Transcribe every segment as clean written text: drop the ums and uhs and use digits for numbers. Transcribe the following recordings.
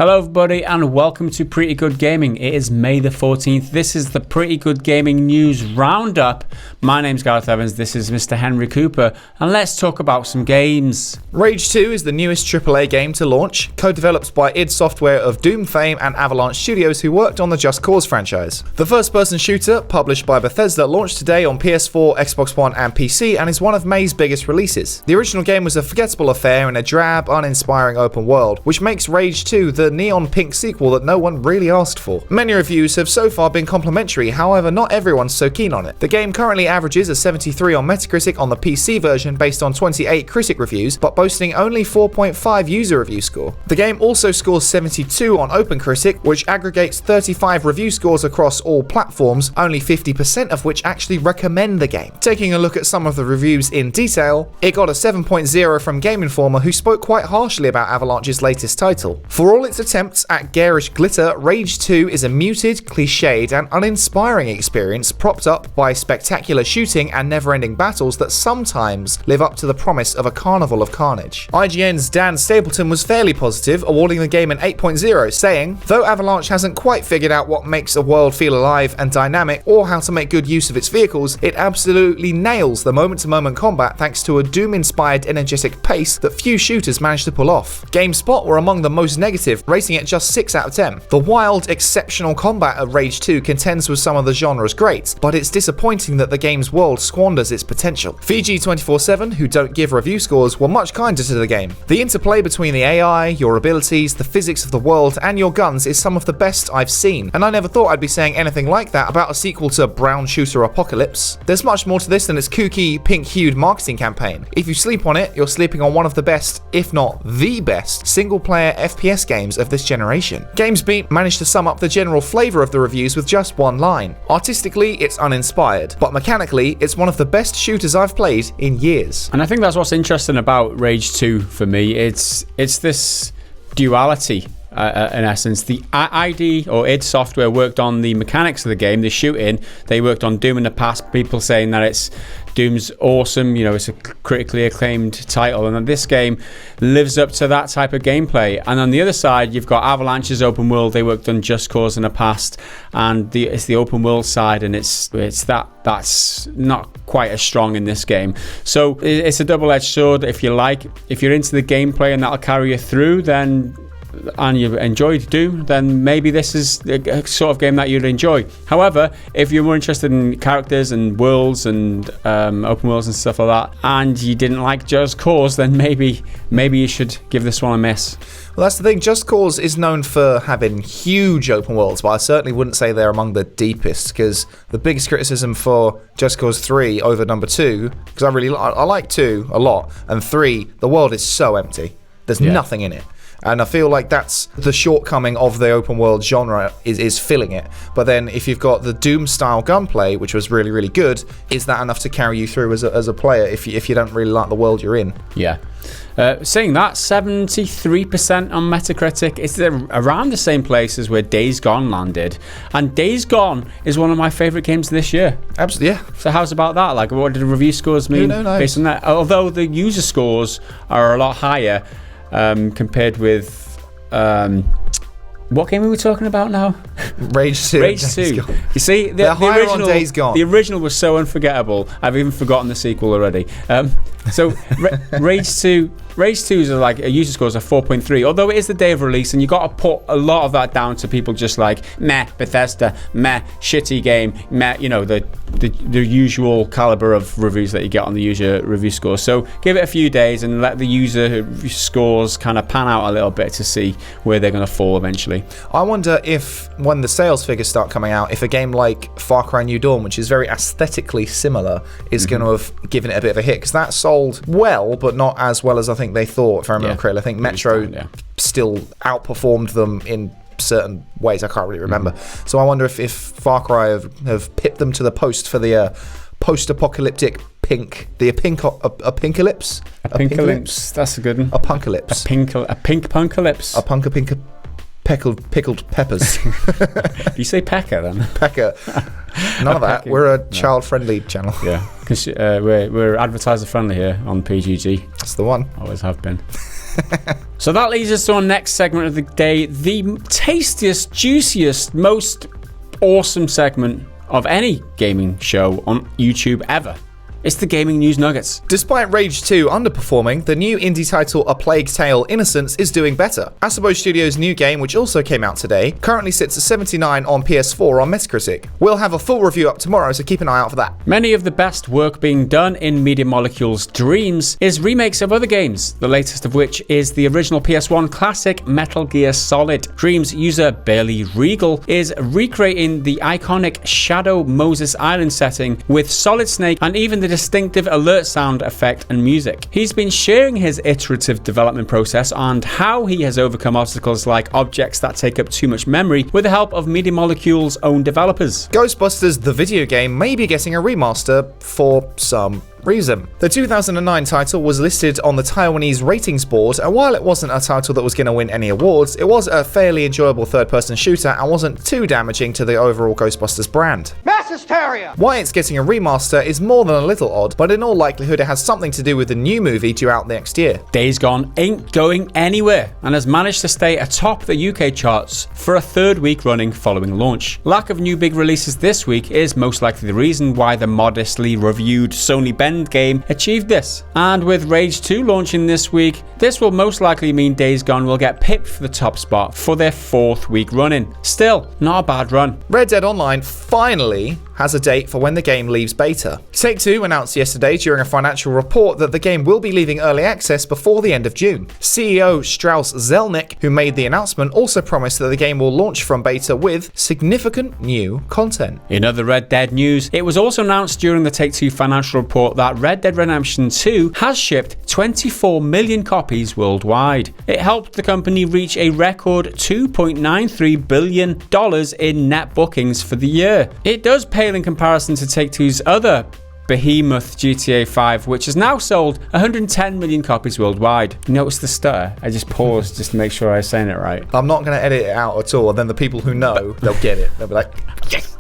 Hello everybody and welcome to Pretty Good Gaming. It is May the 14th. This is the Pretty Good Gaming News Roundup. My name's Gareth Evans, this is Mr. Henry Cooper, and let's talk about some games. Rage 2 is the newest AAA game to launch, co-developed by id Software of Doom fame and Avalanche Studios, who worked on the Just Cause franchise. The first-person shooter, published by Bethesda, launched today on PS4, Xbox One and PC and is one of May's biggest releases. The original game was a forgettable affair in a drab, uninspiring open world, which makes Rage 2 the neon pink sequel that no one really asked for. Many reviews have so far been complimentary, however not everyone's so keen on it. The game currently averages a 73 on Metacritic on the PC version based on 28 critic reviews, but boasting only 4.5 user review score. The game also scores 72 on OpenCritic, which aggregates 35 review scores across all platforms, only 50% of which actually recommend the game. Taking a look at some of the reviews in detail, it got a 7.0 from Game Informer, who spoke quite harshly about Avalanche's latest title. For all its attempts at garish glitter, Rage 2 is a muted, cliched and uninspiring experience propped up by spectacular shooting and never-ending battles that sometimes live up to the promise of a carnival of carnage. IGN's Dan Stapleton was fairly positive, awarding the game an 8.0, saying, "Though Avalanche hasn't quite figured out what makes a world feel alive and dynamic or how to make good use of its vehicles, it absolutely nails the moment-to-moment combat thanks to a Doom-inspired energetic pace that few shooters manage to pull off." GameSpot were among the most negative, rating it just 6 out of 10. The wild, exceptional combat of Rage 2 contends with some of the genre's greats, but it's disappointing that the game's world squanders its potential. Fiji247, who don't give review scores, were much kinder to the game. The interplay between the AI, your abilities, the physics of the world, and your guns is some of the best I've seen, and I never thought I'd be saying anything like that about a sequel to Brown Shooter Apocalypse. There's much more to this than its kooky, pink-hued marketing campaign. If you sleep on it, you're sleeping on one of the best, if not the best, single-player FPS games of this generation. GamesBeat managed to sum up the general flavour of the reviews with just one line. Artistically, it's uninspired, but mechanically, it's one of the best shooters I've played in years. And I think that's what's interesting about Rage 2 for me. It's this duality. In essence, the ID or id Software worked on the mechanics of the game, the shooting. They worked on Doom in the past, people saying that it's Doom's awesome, it's a critically acclaimed title, and that this game lives up to that type of gameplay. And on the other side, you've got Avalanche's open world. They worked on Just Cause in the past, and it's the open world side, and it's that's not quite as strong in this game. So it's a double-edged sword. If you're into the gameplay and that'll carry you through, and you enjoyed Doom, then maybe this is a sort of game that you'd enjoy. However, if you're more interested in characters and worlds and open worlds and stuff like that, and you didn't like Just Cause, then maybe you should give this one a miss. Well, that's the thing. Just Cause is known for having huge open worlds, but I certainly wouldn't say they're among the deepest, because the biggest criticism for Just Cause 3 over number 2, because I like 2 a lot, and 3, the world is so empty. There's nothing in it. And I feel like that's the shortcoming of the open world genre, is filling it. But then if you've got the Doom style gunplay, which was really, really good, is that enough to carry you through as a player if you don't really like the world you're in? Yeah. Saying that, 73% on Metacritic. It's around the same place as where Days Gone landed. And Days Gone is one of my favourite games this year. Absolutely, yeah. So how's about that? Like, what did the review scores mean based on that? Although the user scores are a lot higher, compared with what game are we talking about now? Rage 2. Rage 2. You see, the original, Days Gone. The original was so unforgettable. I've even forgotten the sequel already. So Rage 2 is like a user scores of 4.3. Although it is the day of release, and you got to put a lot of that down to people just like meh Bethesda, meh shitty game, meh the usual caliber of reviews that you get on the user review score. So give it a few days and let the user scores kind of pan out a little bit to see where they're going to fall eventually. I wonder if when the sales figures start coming out, if a game like Far Cry New Dawn, which is very aesthetically similar, is going to have given it a bit of a hit, because that sold well, but not as well as I think they thought, if I remember correctly. I think Metro still outperformed them in certain ways. I can't really remember. So I wonder if Far Cry have pipped them to the post for the post-apocalyptic pinkalypse. A pinkalypse. That's a good one. A punkalypse. A pink punkalypse. A punka pickled peppers. Do you say pecker then? Pecker. None of that. We're a child-friendly channel. Yeah, because we're advertiser-friendly here on PGG. That's the one. Always have been. So that leads us to our next segment of the day, the tastiest, juiciest, most awesome segment of any gaming show on YouTube ever. It's the Gaming News Nuggets. Despite Rage 2 underperforming, the new indie title A Plague Tale: Innocence is doing better. Asobo Studios' new game, which also came out today, currently sits at 79 on PS4 on Metacritic. We'll have a full review up tomorrow, so keep an eye out for that. Many of the best work being done in Media Molecule's Dreams is remakes of other games, the latest of which is the original PS1 classic Metal Gear Solid. Dreams user Bailey Regal is recreating the iconic Shadow Moses Island setting with Solid Snake and even the distinctive alert sound effect and music. He's been sharing his iterative development process and how he has overcome obstacles like objects that take up too much memory with the help of Media Molecule's own developers. Ghostbusters the video game may be getting a remaster for some reason. The 2009 title was listed on the Taiwanese ratings board, and while it wasn't a title that was going to win any awards, it was a fairly enjoyable third-person shooter and wasn't too damaging to the overall Ghostbusters brand. Mass hysteria! Why it's getting a remaster is more than a little odd, but in all likelihood it has something to do with the new movie due out next year. Days Gone ain't going anywhere and has managed to stay atop the UK charts for a third week running following launch. Lack of new big releases this week is most likely the reason why the modestly reviewed Sony Bend game achieved this. And with Rage 2 launching this week, this will most likely mean Days Gone will get pipped for the top spot for their fourth week running. Still, not a bad run. Red Dead Online finally has a date for when the game leaves beta. Take-Two announced yesterday during a financial report that the game will be leaving early access before the end of June. CEO Strauss Zelnick, who made the announcement, also promised that the game will launch from beta with significant new content. In other Red Dead news, it was also announced during the Take-Two financial report that Red Dead Redemption 2 has shipped 24 million copies worldwide. It helped the company reach a record $2.93 billion in net bookings for the year. It does pale in comparison to Take-Two's other behemoth GTA 5, which has now sold 110 million copies worldwide. You notice the stutter? I just paused just to make sure I was saying it right. I'm not going to edit it out at all, and then the people who know, they'll get it. They'll be like, yes!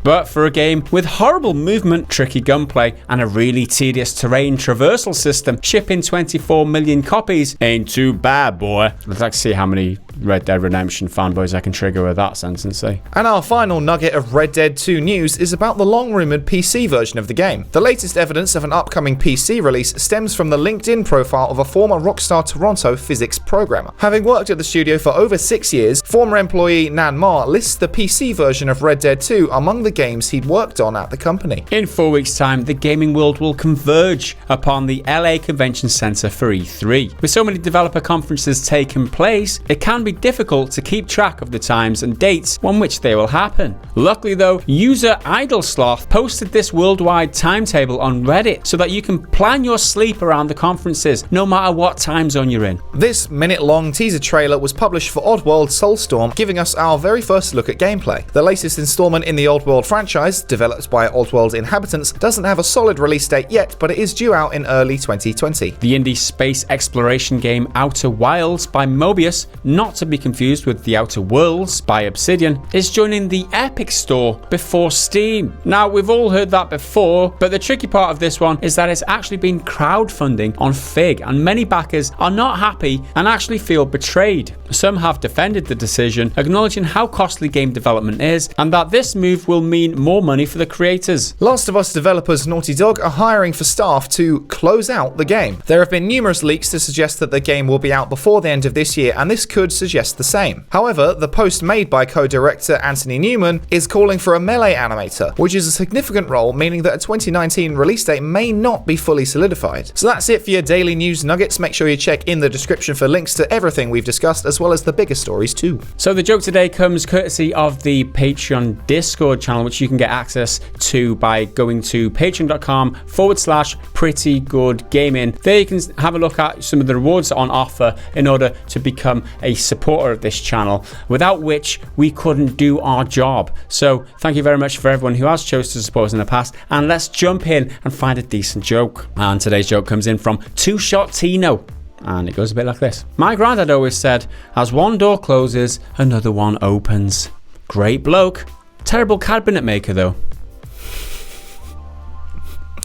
But for a game with horrible movement, tricky gunplay, and a really tedious terrain traversal system, shipping 24 million copies ain't too bad, boy. Let's like to see how many Red Dead Redemption fanboys I can trigger with that sentence, eh? And our final nugget of Red Dead 2 news is about the long-rumoured PC version of the game. The latest evidence of an upcoming PC release stems from the LinkedIn profile of a former Rockstar Toronto physics programmer. Having worked at the studio for over 6 years, former employee Nan Ma lists the PC version of Red Dead 2 among the games he'd worked on at the company. In 4 weeks' time, the gaming world will converge upon the LA Convention Center for E3. With so many developer conferences taking place, it can be difficult to keep track of the times and dates on which they will happen. Luckily though, user IdleSloth posted this worldwide timetable on Reddit so that you can plan your sleep around the conferences, no matter what time zone you're in. This minute-long teaser trailer was published for Oddworld Soulstorm, giving us our very first look at gameplay. The latest installment in the Oddworld franchise, developed by Oddworld inhabitants, doesn't have a solid release date yet, but it is due out in early 2020. The indie space exploration game Outer Wilds by Mobius, not to be confused with The Outer Worlds by Obsidian, is joining the Epic Store before Steam. Now, we've all heard that before, but the tricky part of this one is that it's actually been crowdfunding on Fig, and many backers are not happy and actually feel betrayed. Some have defended the decision, acknowledging how costly game development is, and that this move will mean more money for the creators. Last of Us developers Naughty Dog are hiring for staff to close out the game. There have been numerous leaks to suggest that the game will be out before the end of this year, and this could suggest the same. However, the post made by co-director Anthony Newman is calling for a melee animator, which is a significant role, meaning that a 2019 release date may not be fully solidified. So that's it for your daily news nuggets. Make sure you check in the description for links to everything we've discussed, as well as the bigger stories too. So the joke today comes courtesy of the Patreon Discord channel, which you can get access to by going to patreon.com/prettygoodgaming. There you can have a look at some of the rewards on offer in order to become a supporter of this channel, without which we couldn't do our job. So thank you very much for everyone who has chosen to support us in the past, and let's jump in and find a decent joke. And today's joke comes in from Two Shot Tino. And it goes a bit like this. My granddad always said, as one door closes, another one opens. Great bloke. Terrible cabinet maker, though.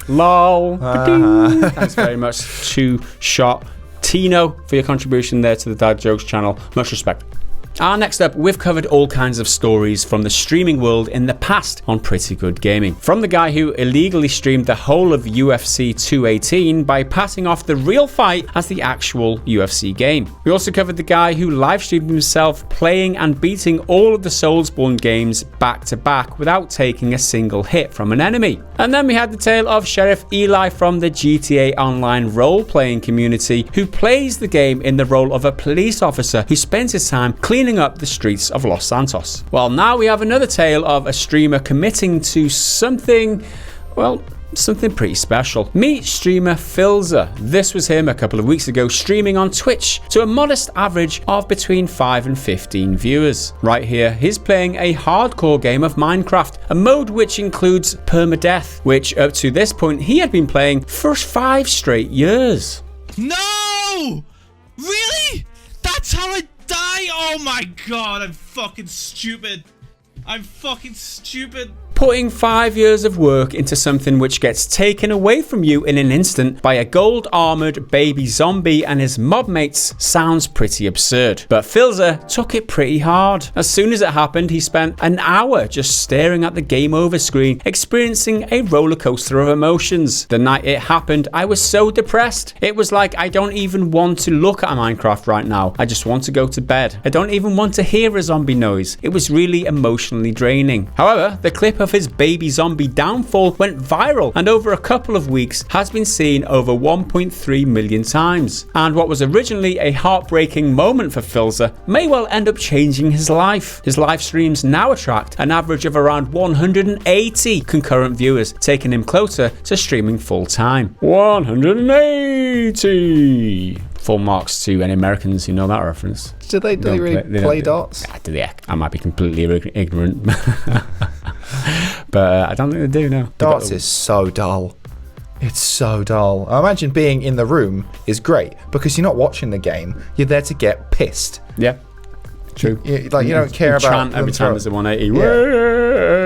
Lol. Thanks very much to Shot Tino for your contribution there to the Dad Jokes channel. Much respect. Next up, we've covered all kinds of stories from the streaming world in the past on Pretty Good Gaming. From the guy who illegally streamed the whole of UFC 218 by passing off the real fight as the actual UFC game. We also covered the guy who live streamed himself playing and beating all of the Soulsborne games back to back without taking a single hit from an enemy. And then we had the tale of Sheriff Eli from the GTA Online role-playing community who plays the game in the role of a police officer who spends his time cleaning up the streets of Los Santos. Well, now we have another tale of a streamer committing to something pretty special. Meet streamer Philza. This was him a couple of weeks ago streaming on Twitch to a modest average of between 5 and 15 viewers. Right here, he's playing a hardcore game of Minecraft, a mode which includes permadeath, which up to this point he had been playing for 5 straight years. No! Really? That's how I die? Oh my god, I'm fucking stupid. Putting 5 years of work into something which gets taken away from you in an instant by a gold-armoured baby zombie and his mob mates sounds pretty absurd. But Philza took it pretty hard. As soon as it happened, he spent an hour just staring at the game over screen, experiencing a roller coaster of emotions. The night it happened, I was so depressed. It was like, I don't even want to look at Minecraft right now. I just want to go to bed. I don't even want to hear a zombie noise. It was really emotionally draining. However, the clip of his baby zombie downfall went viral and over a couple of weeks has been seen over 1.3 million times. And what was originally a heartbreaking moment for Philza may well end up changing his life. His live streams now attract an average of around 180 concurrent viewers, taking him closer to streaming full time. 180! Full marks to any Americans who know that reference. Do they really play darts? Do they? I might be completely ignorant. But I don't think they do, no. Darts is so dull. It's so dull. I imagine being in the room is great because you're not watching the game. You're there to get pissed. Yeah, true. You don't care about chant every time there's a 180. Yeah.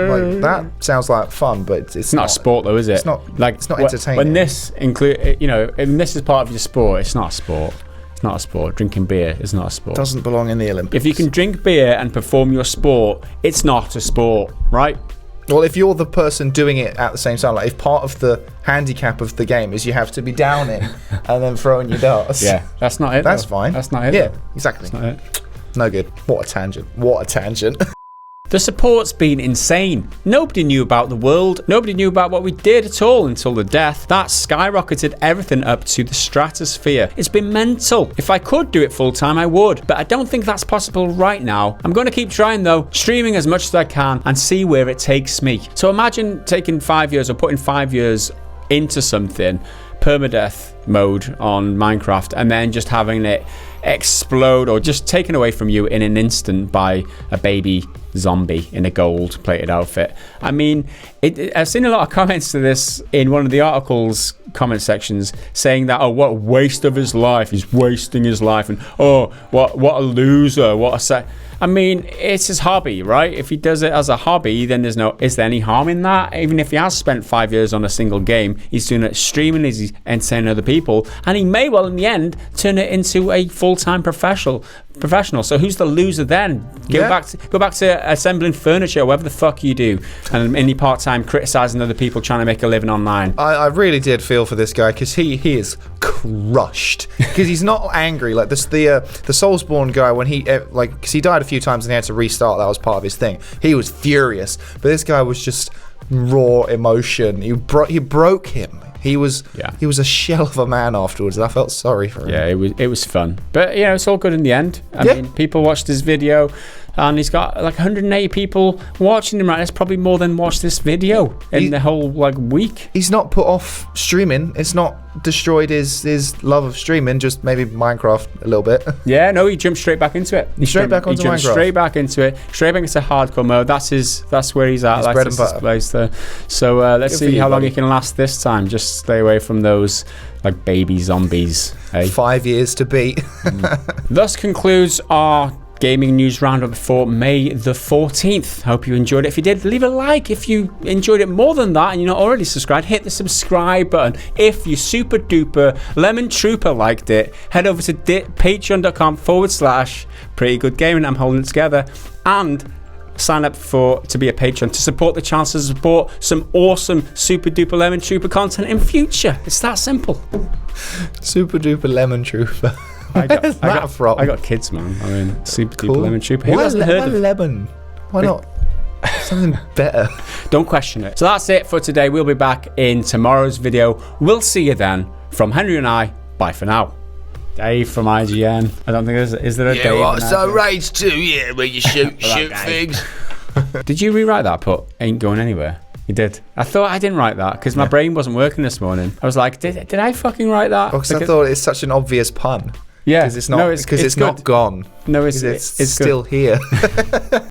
Like, that sounds like fun, but it's not a sport though, is it? It's not entertaining. When this this is part of your sport, it's not a sport. It's not a sport. Drinking beer is not a sport. Doesn't belong in the Olympics. If you can drink beer and perform your sport, it's not a sport, right? Well, if you're the person doing it at the same time, like if part of the handicap of the game is you have to be downing and then throwing your darts. Yeah, that's not it. That's fine. That's not it. Yeah, though. exactly. That's not it. No good. What a tangent. What a tangent. The support's been insane. Nobody knew about the world. Nobody knew about what we did at all until the death. That skyrocketed everything up to the stratosphere. It's been mental. If I could do it full time, I would. But I don't think that's possible right now. I'm going to keep trying though, streaming as much as I can and see where it takes me. So imagine taking 5 years or putting 5 years into something, permadeath mode on Minecraft, and then just having it explode or just taken away from you in an instant by a baby zombie in a gold plated outfit. I mean, I've seen a lot of comments to this in one of the articles comment sections saying that, oh, what a waste of his life, he's wasting his life, and oh, what a loser, I mean, it's his hobby, right? If he does it as a hobby, then is there any harm in that? Even if he has spent 5 years on a single game, he's doing it streaming, he's entertaining other people, and he may well in the end turn it into a full-time professional. So who's the loser then? Go back to assembling furniture, whatever the fuck you do, and any part-time criticizing other people trying to make a living online. I really did feel for this guy because he is crushed because he's not angry like this. The Soulsborne guy, when because he died a few times and he had to restart, that was part of his thing. He was furious, but this guy was just raw emotion. He broke him. He was a shell of a man afterwards, and I felt sorry for him. Yeah, it was fun, but it's all good in the end. I mean, people watched his video. and he's got like 180 people watching him right. That's probably more than watched this video in the whole like week. He's not put off streaming. It's not destroyed his love of streaming. Just maybe Minecraft a little bit. Yeah, no, he jumped straight back into it. He jumped Minecraft. Straight back into it. Straight back into hardcore mode. That's where he's at. His bread and butter. His place there. So let's see how long he can last this time. Just stay away from those like baby zombies. Hey? 5 years to beat. Thus concludes our gaming news roundup for May the 14th. Hope you enjoyed it. If you did, leave a like. If you enjoyed it more than that and you're not already subscribed, hit the subscribe button. If you super duper lemon trooper liked it, head over to patreon.com/prettygoodgaming. I'm holding it together. And sign up to be a patron to support the chance to support some awesome super duper lemon trooper content in future. It's that simple. Super duper lemon trooper. I got kids, man. I mean, super duper lemon trooper. Who hasn't heard of lemon? Why not something better? Don't question it. So that's it for today. We'll be back in tomorrow's video. We'll see you then. From Henry and I, bye for now. Dave from IGN. I don't think is there a Dave? Yeah, what? So Rage 2, yeah, where you shoot things. Did you rewrite that? Put ain't going anywhere. You did. I thought I didn't write that because my brain wasn't working this morning. I was like, did I fucking write that? Because I thought it's such an obvious pun. Yeah, because it's not. Because it's not gone. No, it's still here.